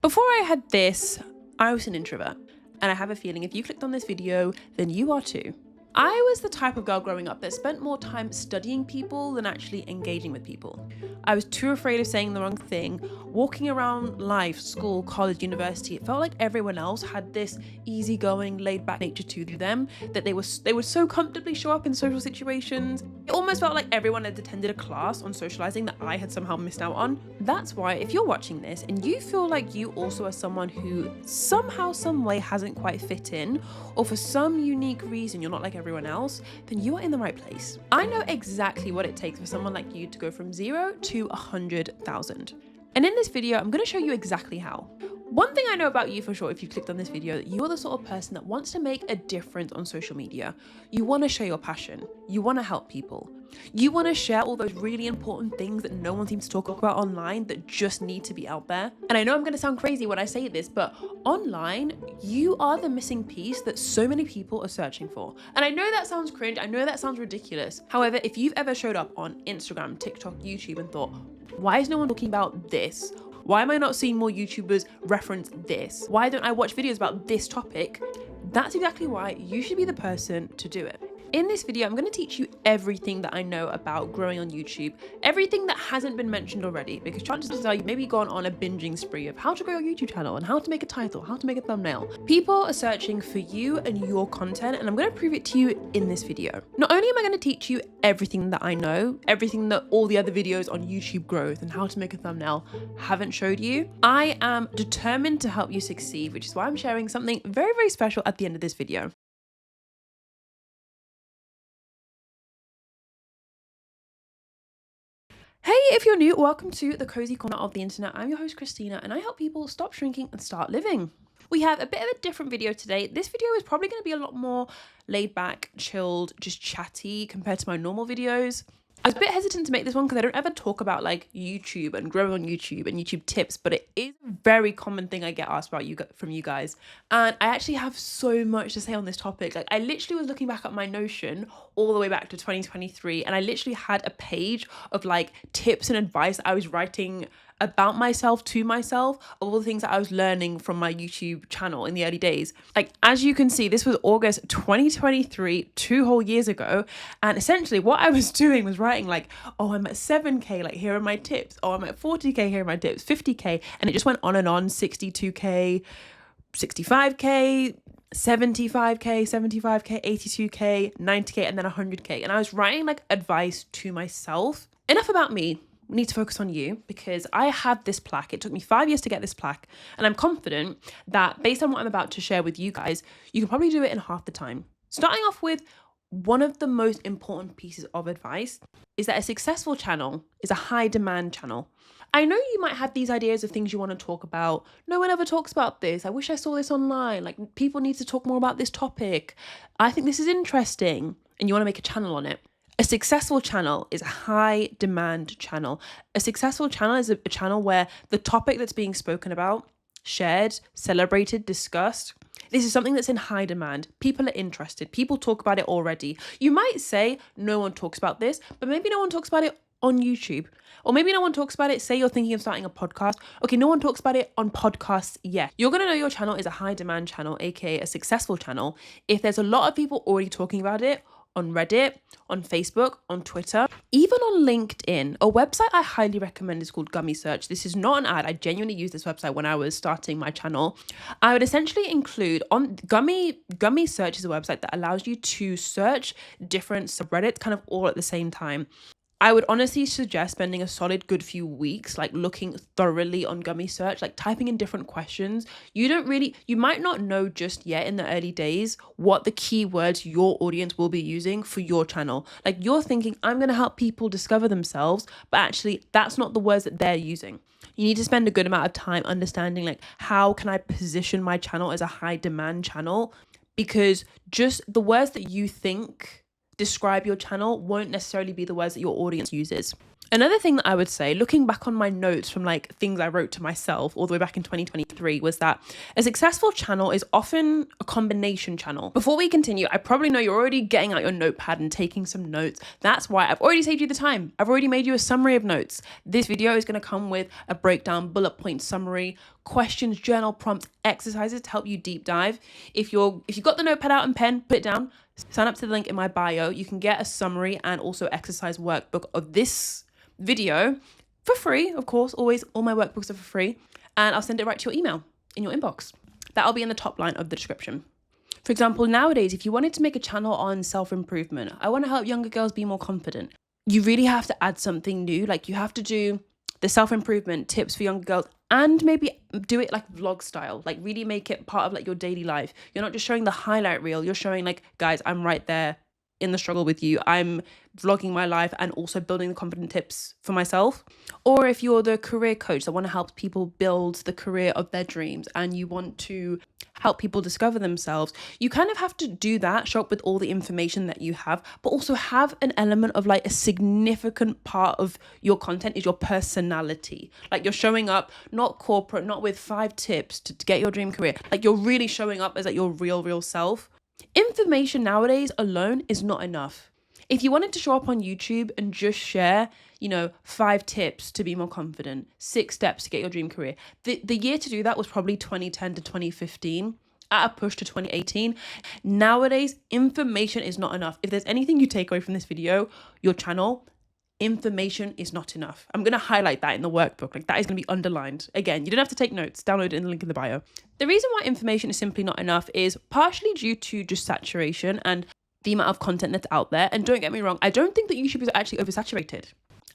Before I had this, I was an introvert, and I have a feeling if you clicked on this video, then you are too. I was the type of girl growing up that spent more time studying people than actually engaging with people. I was too afraid of saying the wrong thing. Walking around life, school, college, university, it felt like everyone else had this easygoing, laid-back nature to them, that they would so comfortably show up in social situations. It almost felt like everyone had attended a class on socializing that I had somehow missed out on. That's why if you're watching this and you feel like you also are someone who somehow, some way hasn't quite fit in, or for some unique reason you're not like everyone else, then you are in the right place. I know exactly what it takes for someone like you to go from 0 to 100,000. And in this video, I'm going to show you exactly how. One thing I know about you for sure, if you clicked on this video, that you are the sort of person that wants to make a difference on social media. You want to share your passion. You want to help people. You want to share all those really important things that no one seems to talk about online that just need to be out there. And I know I'm going to sound crazy when I say this, but online, you are the missing piece that so many people are searching for. And I know that sounds cringe. I know that sounds ridiculous. However, if you've ever showed up on Instagram, TikTok, YouTube and thought, why is no one talking about this? Why am I not seeing more YouTubers reference this? Why don't I watch videos about this topic? That's exactly why you should be the person to do it. In this video, I'm going to teach you everything that I know about growing on YouTube, everything that hasn't been mentioned already, because chances are you've maybe gone on a binging spree of how to grow your YouTube channel and how to make a title, how to make a thumbnail. People are searching for you and your content, and I'm going to prove it to you in this video. Not only am I going to teach you everything that I know, everything that all the other videos on YouTube growth and how to make a thumbnail haven't showed you, I am determined to help you succeed, which is why I'm sharing something very, very special at the end of this video. Hey, if you're new, welcome to the cozy corner of the internet. I'm your host, Christina, and I help people stop shrinking and start living. We have a bit of a different video today. This video is probably going to be a lot more laid back, chilled, just chatty compared to my normal videos. I was a bit hesitant to make this one because I don't ever talk about like YouTube and growing on YouTube and YouTube tips, but it is a very common thing I get asked about from you guys. And I actually have so much to say on this topic. Like I literally was looking back at my Notion all the way back to 2023, and I literally had a page of like tips and advice I was writing about myself to myself, of all the things that I was learning from my YouTube channel in the early days. Like, as you can see, this was August 2023, 2 whole years ago. And essentially what I was doing was writing like, oh, I'm at 7K, like here are my tips. Oh, I'm at 40K, here are my tips, 50K. And it just went on and on, 62K, 65K, 75K, 75K, 82K, 90K, and then 100K. And I was writing like advice to myself. Enough about me. We need to focus on you, because I have this plaque. It took me 5 years to get this plaque, and I'm confident that based on what I'm about to share with you guys, you can probably do it in half the time. Starting off with one of the most important pieces of advice is that a successful channel is a high demand channel. I know you might have these ideas of things you want to talk about. No one ever talks about this. I wish I saw this online. Like, people need to talk more about this topic. I think this is interesting, and you want to make a channel on it. A successful channel is a high demand channel. A successful channel is a channel where the topic that's being spoken about, shared, celebrated, discussed, this is something that's in high demand. People are interested. People talk about it already. You might say no one talks about this, but maybe no one talks about it on YouTube. Or maybe no one talks about it. Say you're thinking of starting a podcast. Okay, no one talks about it on podcasts yet. You're going to know your channel is a high demand channel, aka a successful channel, if there's a lot of people already talking about it on Reddit, on Facebook, on Twitter, even on LinkedIn. A website I highly recommend is called Gummy Search. This is not an ad. I genuinely used this website when I was starting my channel. I would essentially include on Gummy Search is a website that allows you to search different subreddits kind of all at the same time. I would honestly suggest spending a solid good few weeks like looking thoroughly on Gummy Search, like typing in different questions. You might not know just yet in the early days what the keywords your audience will be using for your channel. Like, you're thinking, I'm going to help people discover themselves, but actually that's not the words that they're using. You need to spend a good amount of time understanding like, how can I position my channel as a high demand channel? Because just the words that you think describe your channel won't necessarily be the words that your audience uses. Another thing that I would say, looking back on my notes from like things I wrote to myself all the way back in 2023, was that a successful channel is often a combination channel. Before we continue, I probably know you're already getting out your notepad and taking some notes. That's why I've already saved you the time. I've already made you a summary of notes. This video is going to come with a breakdown, bullet point summary, questions, journal prompts, exercises to help you deep dive. If you've got the notepad out and pen, put it down. Sign up to the link in my bio. You can get a summary and also exercise workbook of this video for free, of course. Always, all my workbooks are for free, and I'll send it right to your email in your inbox. That'll be in the top line of the description. For example, nowadays, if you wanted to make a channel on self-improvement, I want to help younger girls be more confident, you really have to add something new. Like, you have to do the self-improvement tips for younger girls and maybe do it like vlog style, like really make it part of like your daily life. You're not just showing the highlight reel, you're showing like, guys, I'm right there in the struggle with you. I'm vlogging my life and also building the confident tips for myself. Or if you're the career coach that want to help people build the career of their dreams and you want to help people discover themselves, you kind of have to do that, show up with all the information that you have, but also have an element of like a significant part of your content is your personality. Like, you're showing up not corporate, not with 5 tips to get your dream career. Like, you're really showing up as like your real self. Information nowadays alone is not enough. If you wanted to show up on YouTube and just share, 5 tips to be more confident, 6 steps to get your dream career, the year to do that was probably 2010 to 2015, at a push to 2018. Nowadays, information is not enough. If there's anything you take away from this video, your channel, information is not enough. I'm going to highlight that in the workbook. Like, that is going to be underlined. Again, you don't have to take notes. Download it in the link in the bio. The reason why information is simply not enough is partially due to just saturation and the amount of content that's out there. And don't get me wrong, I don't think that YouTube is actually oversaturated.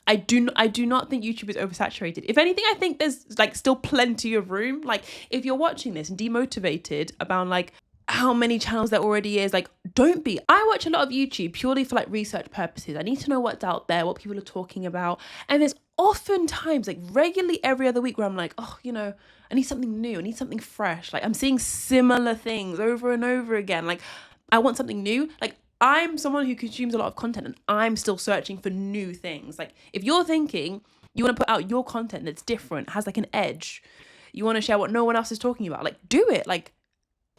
I do not think YouTube is oversaturated. If anything, I think there's like still plenty of room. Like, if you're watching this and demotivated about like how many channels there already is, like, don't be. I watch a lot of YouTube purely for like research purposes. I need to know what's out there, what people are talking about. And there's often times, like regularly every other week, where I'm like, oh, I need something new. I need something fresh. Like, I'm seeing similar things over and over again. Like, I want something new. Like, I'm someone who consumes a lot of content and I'm still searching for new things. Like, if you're thinking you want to put out your content that's different, has like an edge, you want to share what no one else is talking about, like, do it. Like,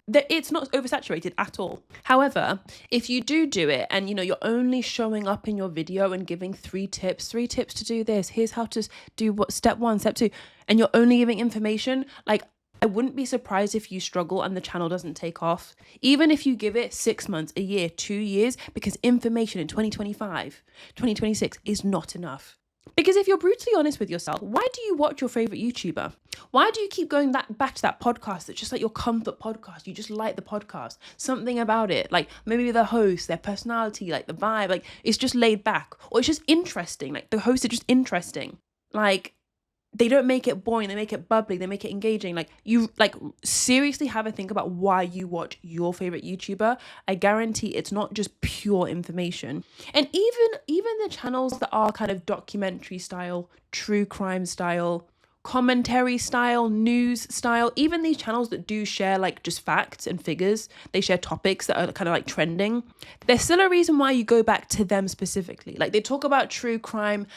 it's not oversaturated at all. However, if you do it and you're only showing up in your video and giving 3 tips to do this, here's how to do what step 1, step 2, and you're only giving information, like, I wouldn't be surprised if you struggle and the channel doesn't take off, even if you give it 6 months, a year, 2 years, because information in 2025, 2026 is not enough. Because if you're brutally honest with yourself, why do you watch your favorite YouTuber? Why do you keep going back to that podcast that's just like your comfort podcast? You just like the podcast, something about it, like maybe the host, their personality, like the vibe, like it's just laid back, or it's just interesting. Like, the hosts are just interesting. Like, they don't make it boring, they make it bubbly, they make it engaging. Like, you seriously have a think about why you watch your favorite YouTuber. I guarantee it's not just pure information. And even the channels that are kind of documentary style, true crime style, commentary style, news style, even these channels that do share like just facts and figures, they share topics that are kind of like trending, there's still a reason why you go back to them specifically. Like, they talk about true crime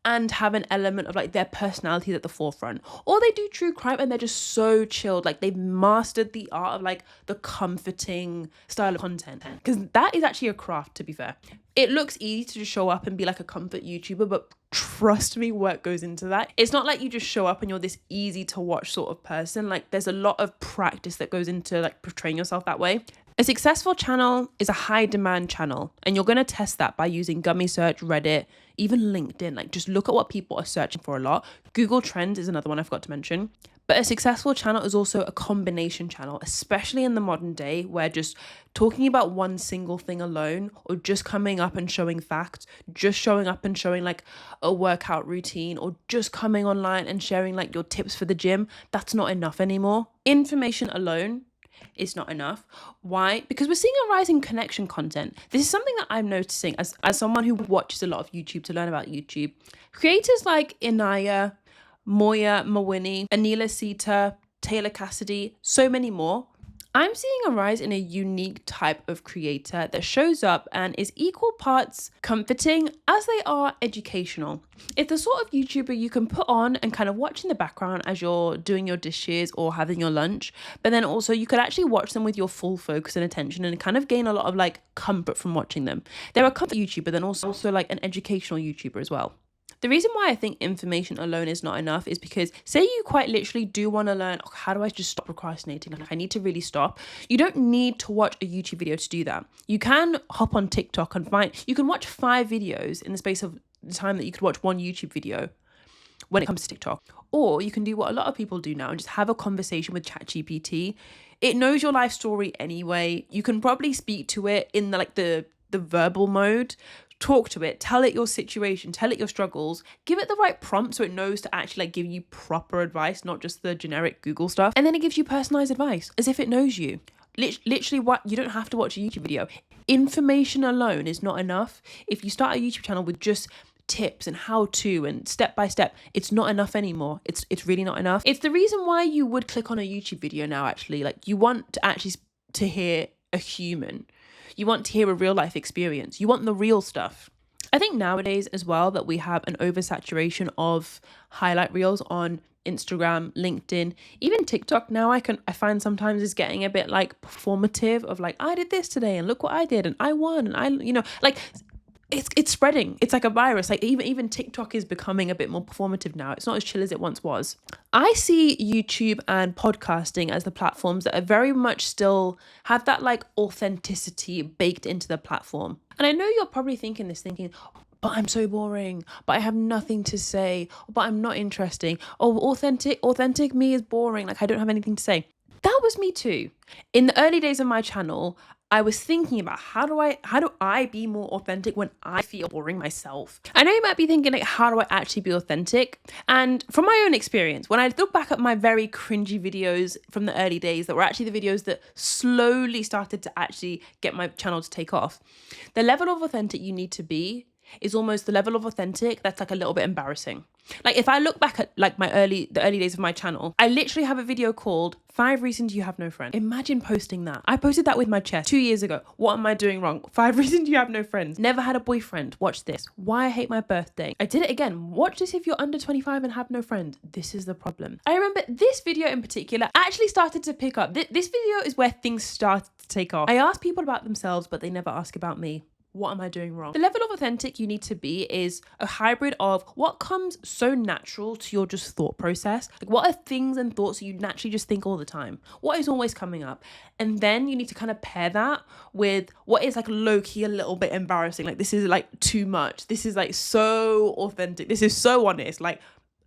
and have an element of like their personality at the forefront, or they do true crime and they're just so chilled, like they've mastered the art of like the comforting style of content, because that is actually a craft, to be fair. It looks easy to just show up and be like a comfort YouTuber, but trust me, work goes into that. It's not like you just show up and you're this easy to watch sort of person. Like, there's a lot of practice that goes into like portraying yourself that way. A successful channel is a high demand channel, and you're going to test that by using Gummy Search, Reddit, even LinkedIn. Like, just look at what people are searching for a lot. Google Trends is another one I forgot to mention. But a successful channel is also a combination channel, especially in the modern day, where just talking about one single thing alone, or just coming up and showing facts, just showing up and showing like a workout routine, or just coming online and sharing like your tips for the gym, that's not enough anymore. Information alone is not enough. Why? Because we're seeing a rise in connection content. This is something that I'm noticing as someone who watches a lot of YouTube to learn about YouTube. Creators like Inaya, Moya Mawini, Anila Sita, Taylor Cassidy, so many more, I'm seeing a rise in a unique type of creator that shows up and is equal parts comforting as they are educational. It's the sort of YouTuber you can put on and kind of watch in the background as you're doing your dishes or having your lunch, but then also you could actually watch them with your full focus and attention and kind of gain a lot of like comfort from watching them. They're a comfort YouTuber, then also like an educational YouTuber as well. The reason why I think information alone is not enough is because say you quite literally do want to learn, how do I just stop procrastinating? Like I need to really stop. You don't need to watch a YouTube video to do that. You can hop on TikTok and you can watch 5 videos in the space of the time that you could watch one YouTube video when it comes to TikTok. Or you can do what a lot of people do now and just have a conversation with ChatGPT. It knows your life story anyway. You can probably speak to it in the verbal mode. Talk to it, tell it your situation, tell it your struggles, give it the right prompt so it knows to actually give you proper advice, not just the generic Google stuff. And then it gives you personalized advice as if it knows you. Literally, what you don't have to watch a YouTube video. Information alone is not enough. If you start a YouTube channel with just tips and how to and step by step, it's not enough anymore. It's really not enough. It's the reason why you would click on a YouTube video now, actually. Like you want to actually to hear a human. You want to hear a real life experience. You want the real stuff. I think nowadays as well that we have an oversaturation of highlight reels on Instagram, LinkedIn, even TikTok now I find sometimes is getting a bit like performative of like, I did this today and look what I did and I won and it's spreading. It's like a virus. Like even TikTok is becoming a bit more performative now. It's not as chill as it once was. I see YouTube and podcasting as the platforms that are very much still have that like authenticity baked into the platform. And I know you're probably thinking, but I'm so boring, but I have nothing to say, but I'm not interesting. Oh, authentic me is boring. Like I don't have anything to say. That was me too. In the early days of my channel, I was thinking about how do I be more authentic when I feel boring myself? I know you might be thinking like, how do I actually be authentic? And from my own experience, when I look back at my very cringy videos from the early days that were actually the videos that slowly started to actually get my channel to take off, the level of authentic you need to be is almost the level of authentic that's like a little bit embarrassing. Like if I look back at like the early days of my channel, I literally have a video called 5 Reasons You Have No Friends. Imagine posting that. I posted that with my chest 2 years ago. What am I doing wrong? 5 Reasons You Have No Friends. Never had a boyfriend. Watch this. Why I hate my birthday. I did it again. Watch this if you're under 25 and have no friends. This is the problem. I remember this video in particular actually started to pick up. This video is where things started to take off. I asked people about themselves, but they never ask about me. What am I doing wrong? The level of authentic you need to be is a hybrid of what comes so natural to your just thought process. Like what are things and thoughts you naturally just think all the time? What is always coming up? And then you need to kind of pair that with what is like low-key a little bit embarrassing. Like this is like too much. This is like so authentic. This is so honest. Like,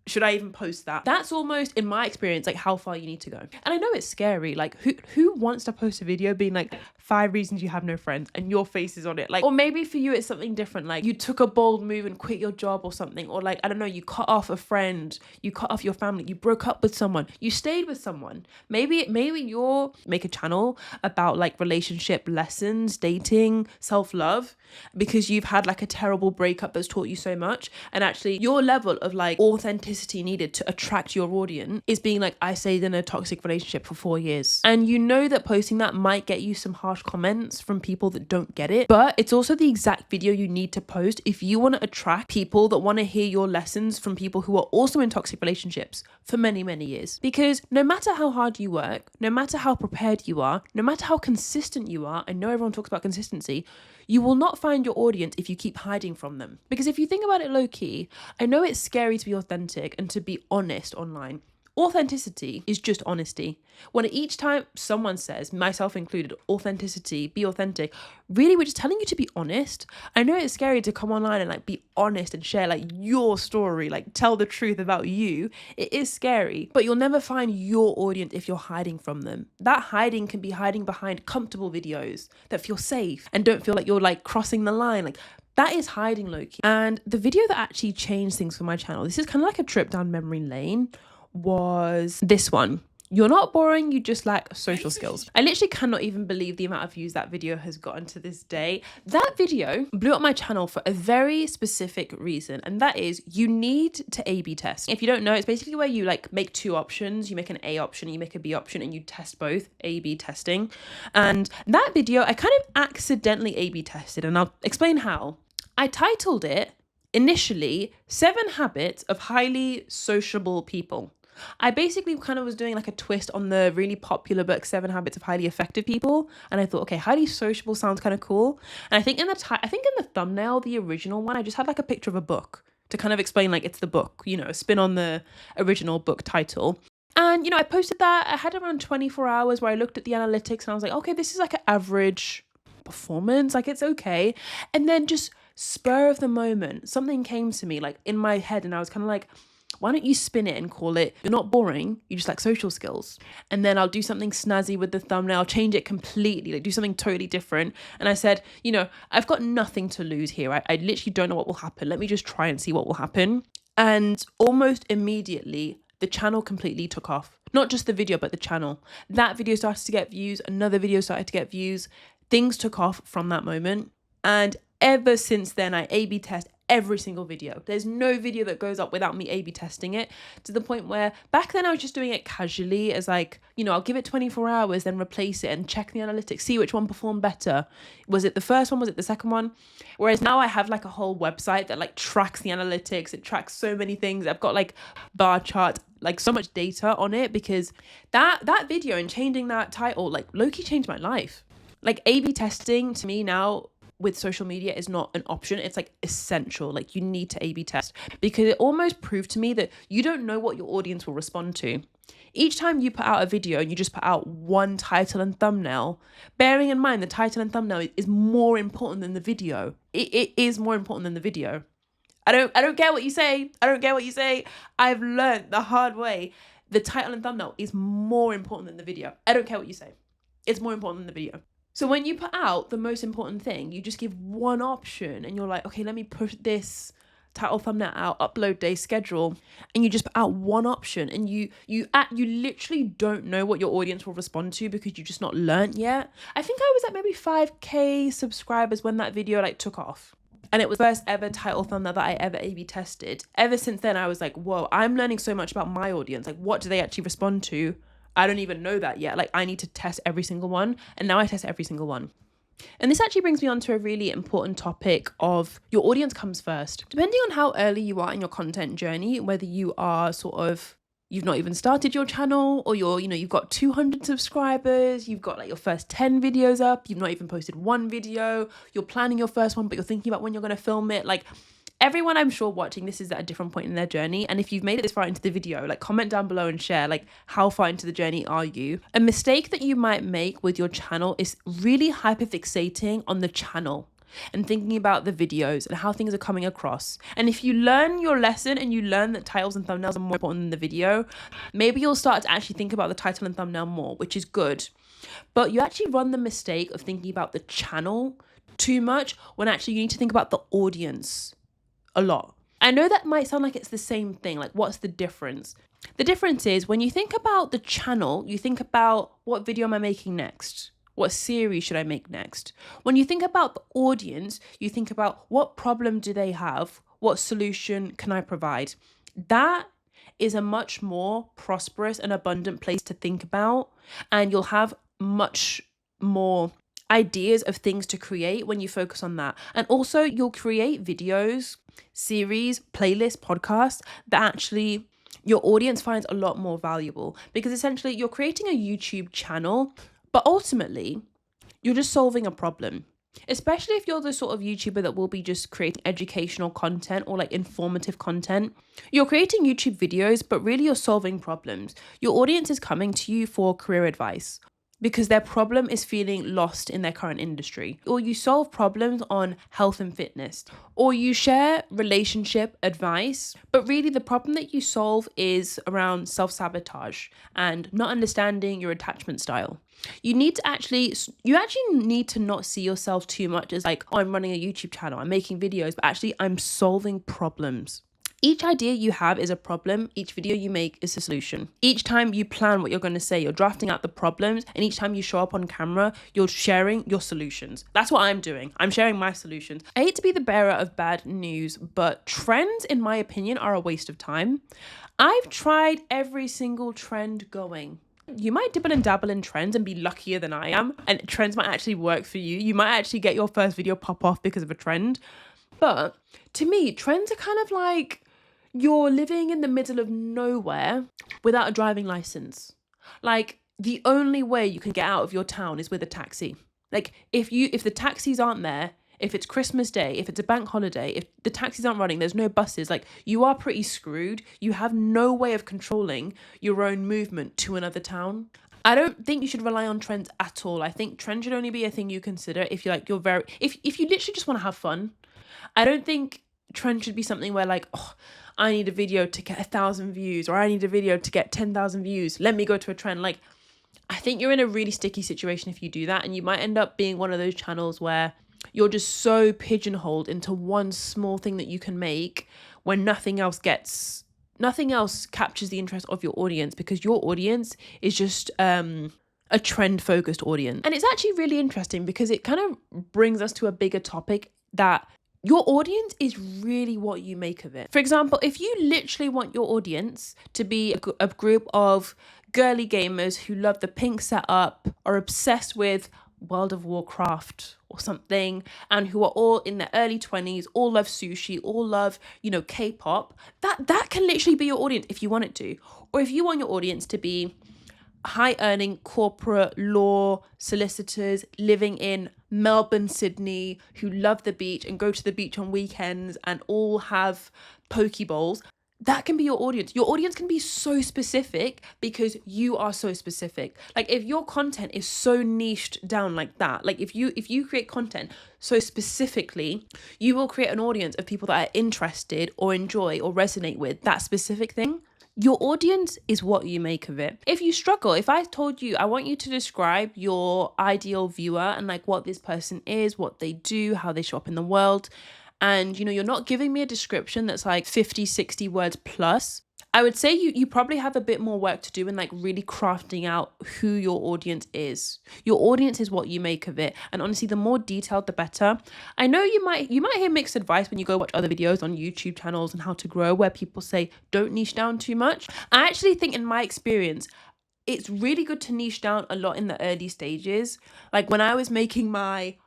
should I even post that? That's almost, in my experience, like how far you need to go. And I know it's scary. Like who wants to post a video being like 5 reasons you have no friends and your face is on it? Like, or maybe for you it's something different. Like you took a bold move and quit your job or something. Or like, I don't know, you cut off a friend, you cut off your family, you broke up with someone, you stayed with someone. Maybe you're make a channel about like relationship lessons, dating, self-love, because you've had like a terrible breakup that's taught you so much. And actually your level of like authenticity needed to attract your audience is being like, I stayed in a toxic relationship for 4 years. And you know that posting that might get you some harsh comments from people that don't get it, but it's also the exact video you need to post if you want to attract people that want to hear your lessons from people who are also in toxic relationships for many, many years. Because no matter how hard you work, no matter how prepared you are, no matter how consistent you are, I know everyone talks about consistency, you will not find your audience if you keep hiding from them. Because if you think about it low key, I know it's scary to be authentic and to be honest online. Authenticity is just honesty. When each time someone says, myself included, authenticity, be authentic, really we're just telling you to be honest. I know it's scary to come online and like be honest and share like your story, like tell the truth about you. It is scary, but you'll never find your audience if you're hiding from them. That hiding can be hiding behind comfortable videos that feel safe and don't feel like you're like crossing the line. Like that is hiding low-key. And the video that actually changed things for my channel, this is kind of like a trip down memory lane, was this one. You're not boring, you just lack social skills. I literally cannot even believe the amount of views that video has gotten to this day. That video blew up my channel for a very specific reason, and that is you need to A/B test. If you don't know, it's basically where you like make two options. You make an A option, you make a B option, and you test both, A/B testing. And that video, I kind of accidentally A/B tested, and I'll explain how. I titled it initially 7 Habits of Highly Sociable People. I basically kind of was doing like a twist on the really popular book 7 Habits of Highly Effective People, and I thought, okay, highly sociable sounds kind of cool. And I think in the thumbnail, the original one, I just had like a picture of a book to kind of explain like it's the book, you know, a spin on the original book title. And you know, I posted that. I had around 24 hours where I looked at the analytics and I was like, okay, this is like an average performance, like it's okay. And then just spur of the moment, something came to me like in my head, and I was kind of like, why don't you spin it and call it, you're not boring, you just like social skills. And then I'll do something snazzy with the thumbnail, change it completely, like do something totally different. And I said, you know, I've got nothing to lose here. I literally don't know what will happen. Let me just try and see what will happen. And almost immediately, the channel completely took off. Not just the video, but the channel. That video started to get views. Another video started to get views. Things took off from that moment. And ever since then, I A/B test every single video. There's no video that goes up without me A/B testing it, to the point where back then I was just doing it casually as like, you know, I'll give it 24 hours, then replace it and check the analytics, see which one performed better. Was it the first one? Was it the second one? Whereas now I have like a whole website that like tracks the analytics. It tracks so many things. I've got like bar chart, like so much data on it, because that video and changing that title like low-key changed my life. Like A/B testing to me now with social media is not an option. It's like essential. Like you need to A/B test, because it almost proved to me that you don't know what your audience will respond to. Each time you put out a video and you just put out one title and thumbnail, bearing in mind the title and thumbnail is more important than the video. It is more important than the video. I don't care what you say. I don't care what you say. I've learned the hard way. The title and thumbnail is more important than the video. I don't care what you say. It's more important than the video. So when you put out the most important thing, you just give one option and you're like, okay, let me push this title thumbnail out, upload day, schedule, and you just put out one option, and you literally don't know what your audience will respond to because you've just not learnt yet. I think I was at maybe 5k subscribers when that video like took off. And it was the first ever title thumbnail that I ever A/B tested. Ever since then, I was like, whoa, I'm learning so much about my audience. Like, what do they actually respond to? I don't even know that yet. Like, I need to test every single one. And now I test every single one. And this actually brings me on to a really important topic of your audience comes first. Depending on how early you are in your content journey, whether you are you've not even started your channel, or you've got 200 subscribers, you've got like your first 10 videos up, you've not even posted one video, you're planning your first one, but you're thinking about when you're going to film it. Like, everyone I'm sure watching this is at a different point in their journey. And if you've made it this far into the video, like comment down below and share like how far into the journey are you. A mistake that you might make with your channel is really hyperfixating on the channel and thinking about the videos and how things are coming across. And if you learn your lesson and you learn that titles and thumbnails are more important than the video, maybe you'll start to actually think about the title and thumbnail more, which is good. But you actually run the mistake of thinking about the channel too much, when actually you need to think about the audience a lot. I know that might sound like it's the same thing. Like, what's the difference? The difference is when you think about the channel, you think about what video am I making next? What series should I make next? When you think about the audience, you think about what problem do they have? What solution can I provide? That is a much more prosperous and abundant place to think about. And you'll have much more ideas of things to create when you focus on that. And also you'll create videos, series, playlists, podcasts that actually your audience finds a lot more valuable, because essentially you're creating a YouTube channel, but ultimately you're just solving a problem. Especially if you're the sort of YouTuber that will be just creating educational content or like informative content. You're creating YouTube videos, but really you're solving problems. Your audience is coming to you for career advice because their problem is feeling lost in their current industry. Or you solve problems on health and fitness. Or you share relationship advice, but really the problem that you solve is around self-sabotage and not understanding your attachment style. You actually need to not see yourself too much as like, oh, I'm running a YouTube channel, I'm making videos, but actually I'm solving problems. Each idea you have is a problem. Each video you make is a solution. Each time you plan what you're going to say, you're drafting out the problems. And each time you show up on camera, you're sharing your solutions. That's what I'm doing. I'm sharing my solutions. I hate to be the bearer of bad news, but trends, in my opinion, are a waste of time. I've tried every single trend going. You might dibble and dabble in trends and be luckier than I am. And trends might actually work for you. You might actually get your first video pop off because of a trend. But to me, trends are kind of like you're living in the middle of nowhere without a driving license. Like, the only way you can get out of your town is with a taxi. Like, if the taxis aren't there, if it's Christmas Day, if it's a bank holiday, if the taxis aren't running, there's no buses, like, you are pretty screwed. You have no way of controlling your own movement to another town. I don't think you should rely on trends at all. I think trends should only be a thing you consider if if you literally just want to have fun. I don't think trend should be something where like, oh, I need a video to get 1,000 views, or I need a video to get 10,000 views. Let me go to a trend. Like, I think you're in a really sticky situation if you do that. And you might end up being one of those channels where you're just so pigeonholed into one small thing that you can make when nothing else captures the interest of your audience, because your audience is just a trend focused audience. And it's actually really interesting because it kind of brings us to a bigger topic, that your audience is really what you make of it. For example, if you literally want your audience to be a group of girly gamers who love the pink setup, are obsessed with World of Warcraft or something, and who are all in their early 20s, all love sushi, all love, K-pop, that can literally be your audience if you want it to. Or if you want your audience to be high-earning corporate law solicitors living in Melbourne, Sydney, who love the beach and go to the beach on weekends and all have poke bowls, that can be your audience. Your audience can be so specific because you are so specific. Like, if your content is so niched down like that, like if you create content so specifically, you will create an audience of people that are interested or enjoy or resonate with that specific thing. Your audience is what you make of it. If you struggle, if I told you, I want you to describe your ideal viewer and like what this person is, what they do, how they show up in the world, and you're not giving me a description that's like 50, 60 words plus, I would say you probably have a bit more work to do in like really crafting out who your audience is. Your audience is what you make of it. And honestly, the more detailed, the better. I know you might hear mixed advice when you go watch other videos on YouTube channels and how to grow, where people say, don't niche down too much. I actually think, in my experience, it's really good to niche down a lot in the early stages. Like when I was making my,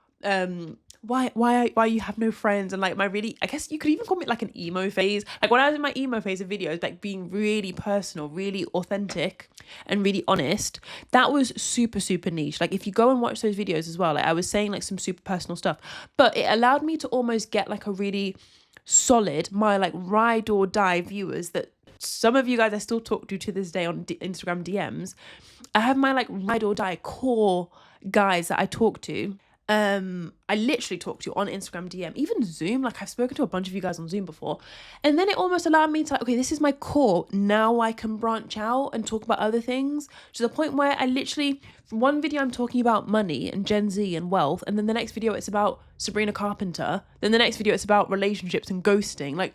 why you have no friends, and like my really, I guess you could even call it like an emo phase. Like when I was in my emo phase of videos, like being really personal, really authentic and really honest, that was super, super niche. Like if you go and watch those videos as well, like I was saying like some super personal stuff, but it allowed me to almost get like a really solid, my like ride or die viewers that some of you guys I still talk to this day on Instagram DMs. I have my like ride or die core guys that I talk to. I literally talk to you on Instagram DM, even Zoom. Like I've spoken to a bunch of you guys on Zoom before. And then it almost allowed me to like, okay, this is my core. Now I can branch out and talk about other things, to the point where I literally, from one video I'm talking about money and Gen Z and wealth. And then the next video it's about Sabrina Carpenter. Then the next video it's about relationships and ghosting. Like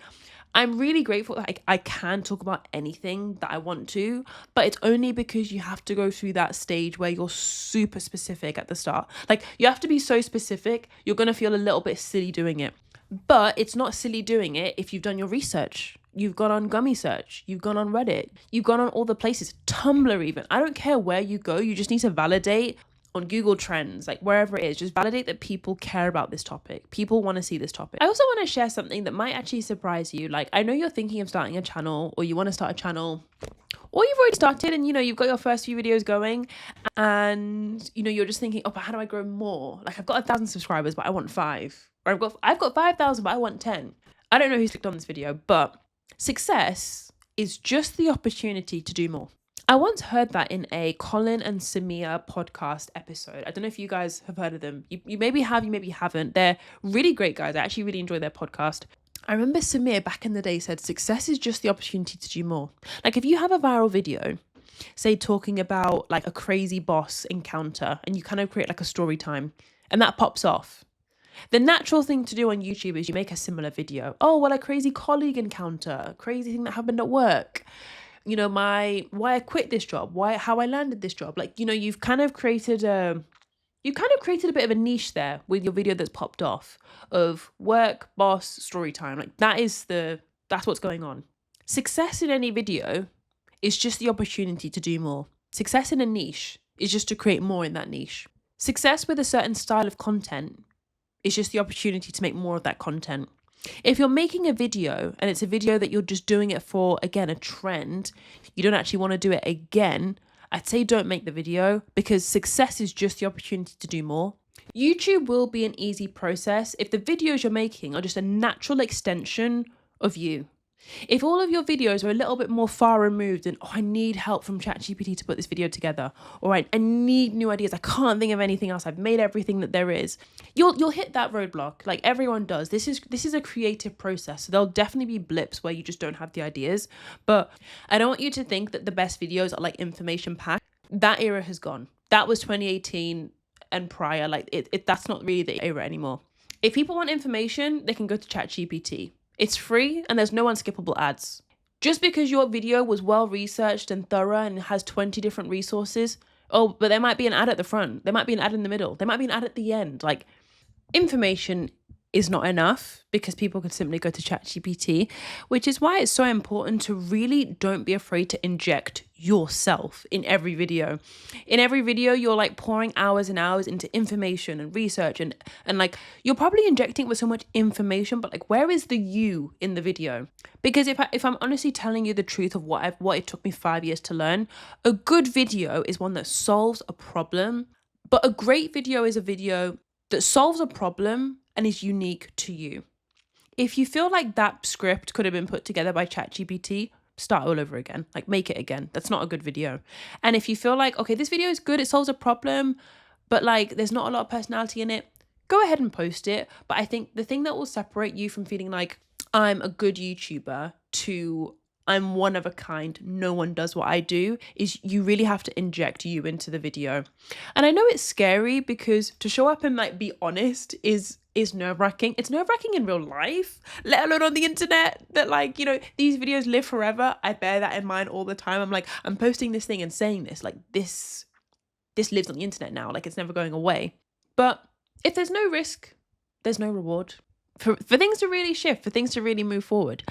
I'm really grateful that I can talk about anything that I want to, but it's only because you have to go through that stage where you're super specific at the start. Like you have to be so specific, you're going to feel a little bit silly doing it. But it's not silly doing it if you've done your research. You've gone on Gummy Search, you've gone on Reddit, you've gone on all the places, Tumblr even. I don't care where you go, you just need to validate on Google Trends, like wherever it is, just validate that people care about this topic. People want to see this topic. I also want to share something that might actually surprise you. Like I know you're thinking of starting a channel, or you want to start a channel, or you've already started and you've got your first few videos going, and you're just thinking, oh, but how do I grow more? Like I've got 1,000 subscribers, but I want 5. Or I've got 5,000, but I want 10. I don't know who's clicked on this video, but success is just the opportunity to do more. I once heard that in a Colin and Samia podcast episode. I don't know if you guys have heard of them. You maybe have, you maybe haven't. They're really great guys. I actually really enjoy their podcast. I remember Samir back in the day said, success is just the opportunity to do more. Like if you have a viral video, say talking about like a crazy boss encounter, and you kind of create like a story time, and that pops off, The natural thing to do on YouTube is you make a similar video. Oh, well, a crazy colleague encounter, a crazy thing that happened at work. You know, why I quit this job, how I landed this job. Like, you know, you've kind of created a bit of a niche there with your video that's popped off of work, boss, story time. Like that's what's going on. Success in any video is just the opportunity to do more. Success in a niche is just to create more in that niche. Success with a certain style of content is just the opportunity to make more of that content. If you're making a video and it's a video that you're just doing it for, again, a trend, you don't actually want to do it again, I'd say don't make the video, because success is just the opportunity to do more. YouTube will be an easy process if the videos you're making are just a natural extension of you. If all of your videos are a little bit more far removed and, I need help from ChatGPT to put this video together, or I need new ideas, I can't think of anything else, I've made everything that there is, you'll hit that roadblock like everyone does. This is a creative process. So there'll definitely be blips where you just don't have the ideas. But I don't want you to think that the best videos are like information packed. That era has gone. That was 2018 and prior. Like that's not really the era anymore. If people want information, they can go to ChatGPT. It's free and there's no unskippable ads. Just because your video was well researched and thorough and has 20 different resources, but there might be an ad at the front. There might be an ad in the middle. There might be an ad at the end. Like, information is not enough because people could simply go to ChatGPT, which is why it's so important to really don't be afraid to inject yourself in every video. In every video, you're like pouring hours and hours into information and research and like you're probably injecting with so much information, but like where is the you in the video? Because if I'm honestly telling you the truth of what it took me 5 years to learn, a good video is one that solves a problem, but a great video is a video that solves a problem and is unique to you. If you feel like that script could have been put together by ChatGPT, start all over again. Like, make it again. That's not a good video. And if you feel like, okay, this video is good, it solves a problem, but like there's not a lot of personality in it, go ahead and post it. But I think the thing that will separate you from feeling like I'm a good YouTuber to I'm one of a kind, no one does what I do, is you really have to inject you into the video. And I know it's scary because to show up and like be honest is nerve-wracking. It's nerve-wracking in real life, let alone on the internet, that like, you know, these videos live forever. I bear that in mind all the time. I'm like, I'm posting this thing and saying this, like this lives on the internet now, like it's never going away. But if there's no risk, there's no reward for things to really shift, for things to really move forward.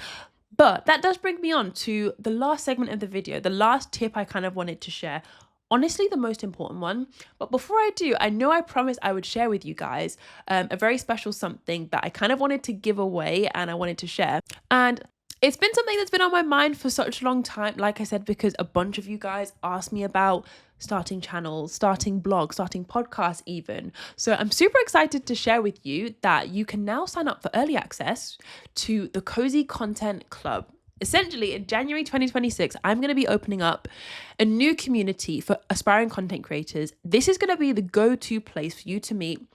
But that does bring me on to the last segment of the video, the last tip I kind of wanted to share. Honestly, the most important one. But before I do, I know I promised I would share with you guys a very special something that I kind of wanted to give away and I wanted to share. And it's been something that's been on my mind for such a long time, like I said, because a bunch of you guys asked me about starting channels, starting blogs, starting podcasts even. So I'm super excited to share with you that you can now sign up for early access to the Cozy Content Club. Essentially, in January 2026, I'm going to be opening up a new community for aspiring content creators. This is going to be the go-to place for you to meet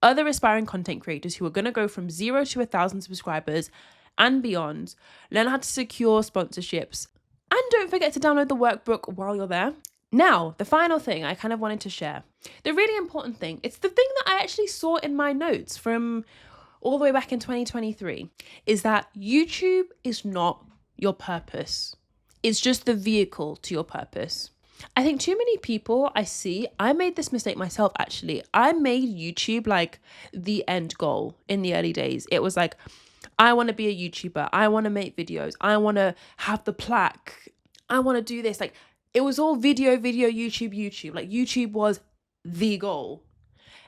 other aspiring content creators who are going to go from 0 to 1,000 subscribers and beyond, learn how to secure sponsorships, and don't forget to download the workbook while you're there. Now, the final thing I kind of wanted to share, the really important thing, it's the thing that I actually saw in my notes from all the way back in 2023, is that YouTube is not your purpose. It's just the vehicle to your purpose. I think too many people I made this mistake myself actually. I made YouTube like the end goal in the early days. It was like, I want to be a YouTuber. I want to make videos. I want to have the plaque. I want to do this. Like, it was all video, YouTube. Like, YouTube was the goal.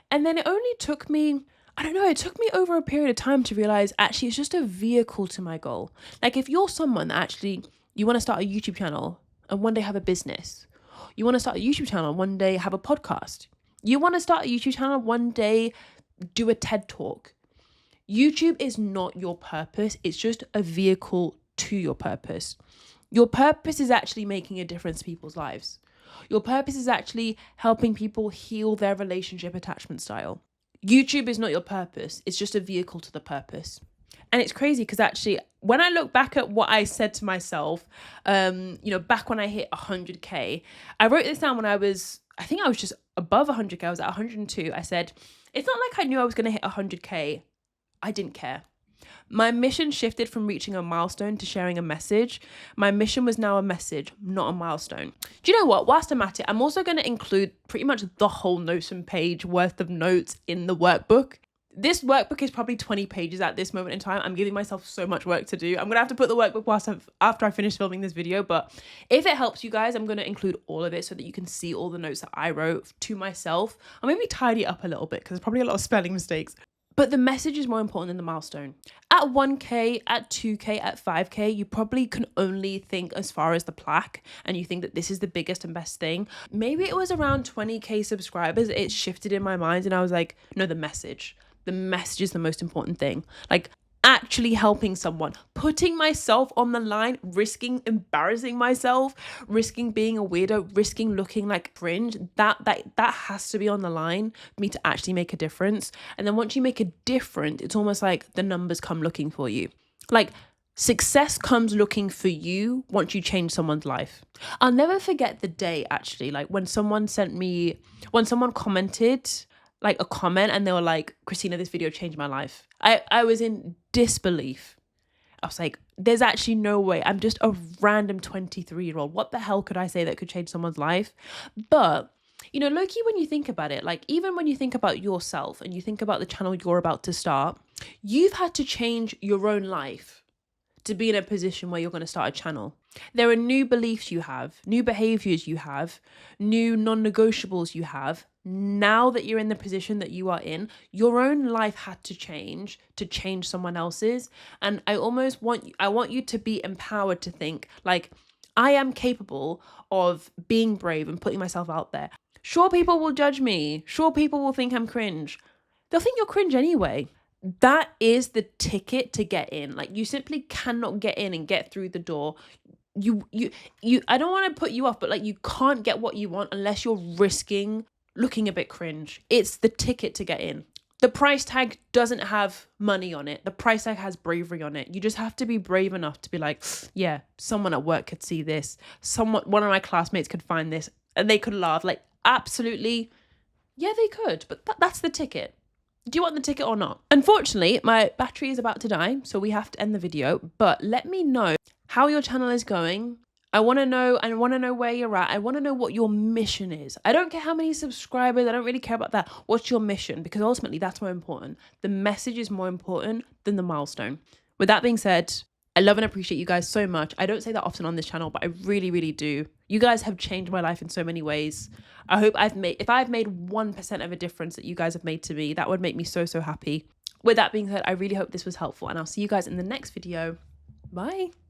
And then it only took me, it took me over a period of time to realize actually it's just a vehicle to my goal. Like, if you're someone that actually, you want to start a YouTube channel and one day have a business, you want to start a YouTube channel and one day have a podcast, you want to start a YouTube channel, one day do a TED Talk, YouTube is not your purpose. It's just a vehicle to your purpose. Your purpose is actually making a difference to people's lives. Your purpose is actually helping people heal their relationship attachment style. YouTube is not your purpose. It's just a vehicle to the purpose. And it's crazy because actually, when I look back at what I said to myself, back when I hit 100K, I wrote this down when I think I was just above 100K, I was at 102. I said, it's not like I knew I was going to hit 100K. I didn't care. My mission shifted from reaching a milestone to sharing a message. My mission was now a message, not a milestone. Do you know what? Whilst I'm at it, I'm also going to include pretty much the whole Notion page worth of notes in the workbook. This workbook is probably 20 pages at this moment in time. I'm giving myself so much work to do. I'm going to have to put the workbook after I finish filming this video. But if it helps you guys, I'm going to include all of it so that you can see all the notes that I wrote to myself. I'm maybe tidy it up a little bit because there's probably a lot of spelling mistakes. But the message is more important than the milestone. At 1K, at 2K, at 5K, you probably can only think as far as the plaque and you think that this is the biggest and best thing. Maybe it was around 20K subscribers. It shifted in my mind and I was like, no, the message. The message is the most important thing. Like actually helping someone, putting myself on the line, risking embarrassing myself, risking being a weirdo, risking looking like cringe. That has to be on the line for me to actually make a difference. And then once you make a difference, it's almost like the numbers come looking for you. Like success comes looking for you once you change someone's life. I'll never forget the day actually, like when someone commented like a comment and they were like, Christina, this video changed my life. I was in disbelief. I was like, there's actually no way. I'm just a random 23-year-old. What the hell could I say that could change someone's life? But, you know, low-key, when you think about it, like even when you think about yourself and you think about the channel you're about to start, you've had to change your own life to be in a position where you're going to start a channel. There are new beliefs you have, new behaviors you have, new non-negotiables you have. Now that you're in the position that you are in, your own life had to change someone else's. And I want you to be empowered to think like, I am capable of being brave and putting myself out there. Sure, people will judge me. Sure, people will think I'm cringe. They'll think you're cringe anyway. That is the ticket to get in. Like you simply cannot get in and get through the door. You I don't want to put you off, but like you can't get what you want unless you're risking looking a bit cringe. It's the ticket to get in. The price tag doesn't have money on it. The price tag has bravery on it. You just have to be brave enough to be like, yeah, someone at work could see this. One of my classmates could find this and they could laugh. Like absolutely, yeah, they could. But that's the ticket. Do you want the ticket or not? Unfortunately, my battery is about to die, so we have to end the video. But let me know how your channel is going. I want to know where you're at. I want to know what your mission is. I don't care how many subscribers. I don't really care about that. What's your mission? Because ultimately, that's more important. The message is more important than the milestone. With that being said, I love and appreciate you guys so much. I don't say that often on this channel, but I really, really do. You guys have changed my life in so many ways. I hope if I've made 1% of a difference that you guys have made to me, that would make me so, so happy. With that being said, I really hope this was helpful and I'll see you guys in the next video. Bye.